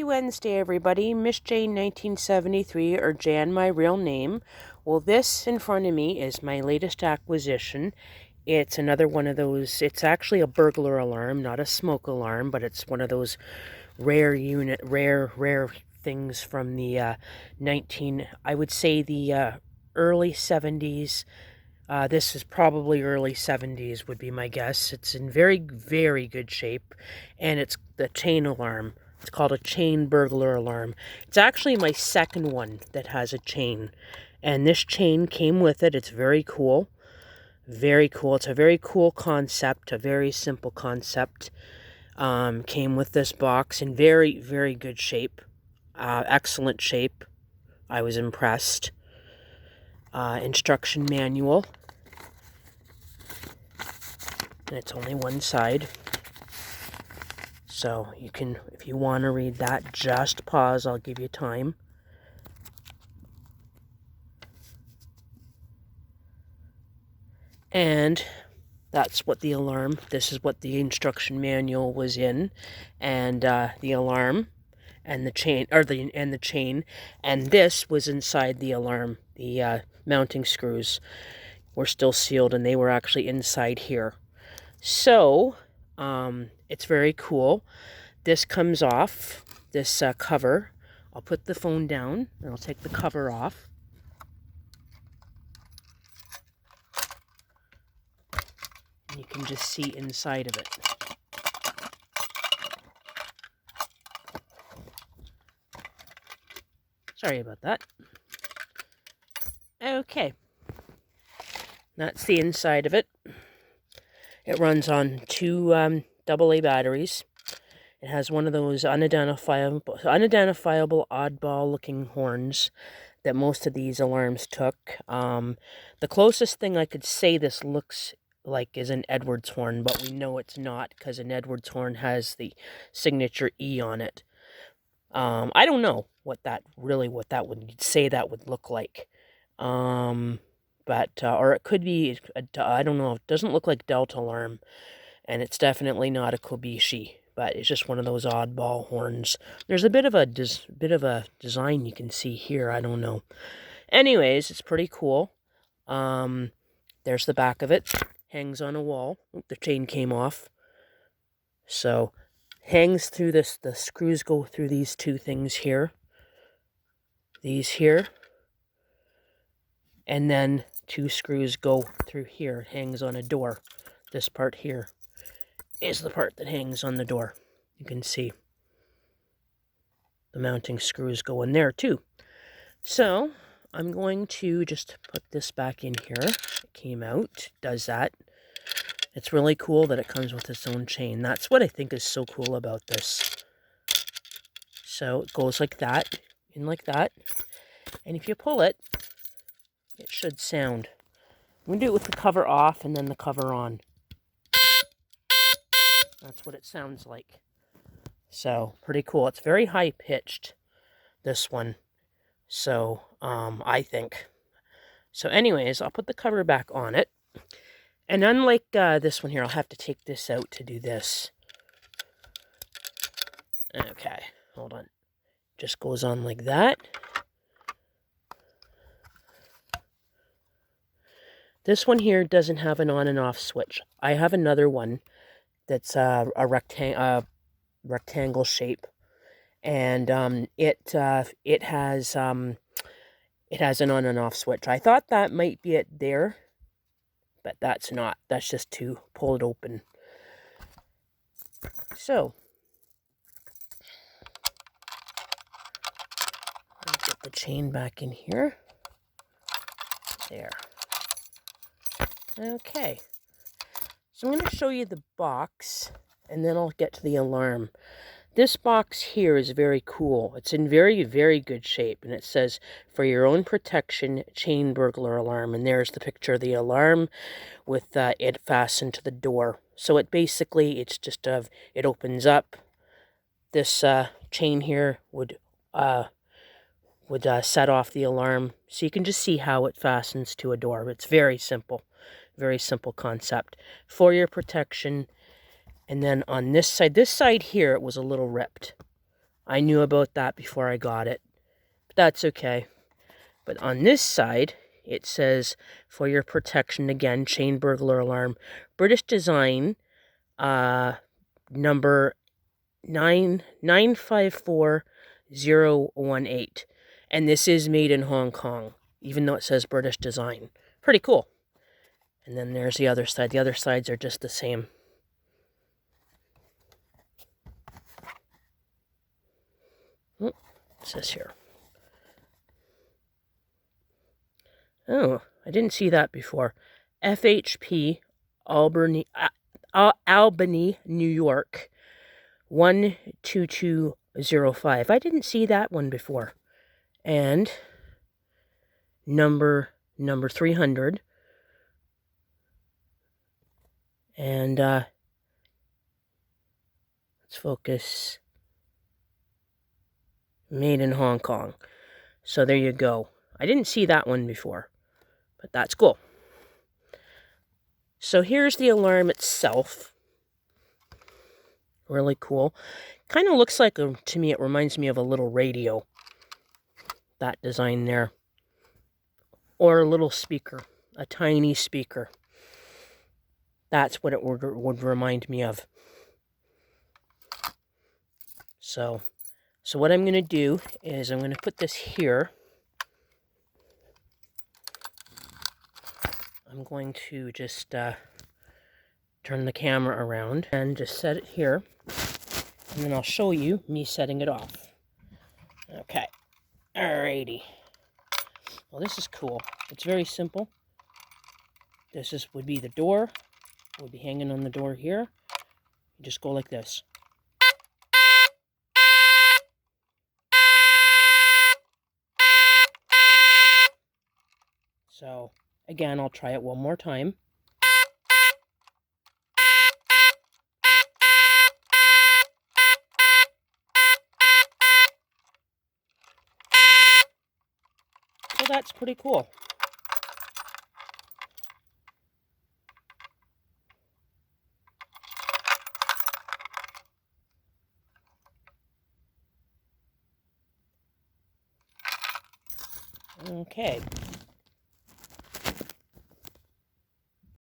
Happy Wednesday, everybody. Miss Jane 1973, or Jan, my real name. Well, this in front of me is my latest acquisition. It's another one of those, it's actually a burglar alarm, not a smoke alarm, but it's one of those rare things from the I would say the early 70s. This is probably early 70s would be my guess. It's in very, very good shape, and it's the chain alarm. It's called a chain burglar alarm. It's actually my second one that has a chain, and this chain came with it. It's very cool. Very cool. It's a very cool concept, a very simple concept. Came with this box in very, very good shape. Excellent shape. I was impressed. Instruction manual. And it's only one side. So you can, if you want to read that, just pause. I'll give you time. And that's what the alarm, this is what the instruction manual was in. And the alarm and the chain, the chain, and this was inside the alarm. The mounting screws were still sealed, and they were actually inside here. So, it's very cool. This comes off, this cover. I'll put the phone down, and I'll take the cover off. And you can just see inside of it. Sorry about that. Okay. That's the inside of it. It runs on two AA batteries. It has one of those unidentifiable oddball-looking horns that most of these alarms took. The closest thing I could say this looks like is an Edwards horn, but we know it's not because an Edwards horn has the signature E on it. I don't know what that would say that would look like. But or it could be, I don't know, it doesn't look like Delta alarm, and it's definitely not a Kobishi, but it's just one of those oddball horns. There's a bit of a design you can see here, I don't know. Anyways, it's pretty cool. There's the back of it, hangs on a wall. Oop, the chain came off. So, hangs through this, the screws go through these two things here. These here. And then two screws go through here. It hangs on a door. This part here is the part that hangs on the door. You can see the mounting screws go in there too. So I'm going to just put this back in here. It came out, does that. It's really cool that it comes with its own chain. That's what I think is so cool about this. So it goes like that, in like that. And if you pull it, it should sound. I'm going to do it with the cover off and then the cover on. That's what it sounds like. So, pretty cool. It's very high-pitched, this one. So, I think. So, anyways, I'll put the cover back on it. And unlike this one here, I'll have to take this out to do this. Okay, hold on. Just goes on like that. This one here doesn't have an on and off switch. I have another one that's a rectangle shape, and it has an on and off switch. I thought that might be it there, but that's not. That's just to pull it open. So let's get the chain back in here. There. Okay, so I'm going to show you the box, and then I'll get to the alarm. This box here is very cool. It's in very, very good shape, and it says, "For your own protection, chain burglar alarm." And there's the picture of the alarm with it fastened to the door. So it basically, it's just, it opens up. This chain here would set off the alarm. So you can just see how it fastens to a door. It's very simple. Very simple concept. For your protection. And then on this side here, it was a little ripped. I knew about that before I got it. But that's okay. But on this side, it says, for your protection, again, Chain Burglar Alarm, British design, number 954018. And this is made in Hong Kong, even though it says British design. Pretty cool. And then there's the other side. The other sides are just the same. It says here. Oh, I didn't see that before. FHP, Albany, New York, 12205. I didn't see that one before. And number 300. And let's focus. Made in Hong Kong. So there you go. I didn't see that one before, but that's cool. So here's the alarm itself. Really cool. Kind of looks like, to me, it reminds me of a little radio. That design there. Or a little speaker. A tiny speaker. That's what it would remind me of. So what I'm going to do is I'm going to put this here. I'm going to just turn the camera around and just set it here. And then I'll show you me setting it off. Okay. Alrighty. Well, this is cool. It's very simple. This would be the door. It would be hanging on the door here. You just go like this. So, again, I'll try it one more time. So that's pretty cool. Okay.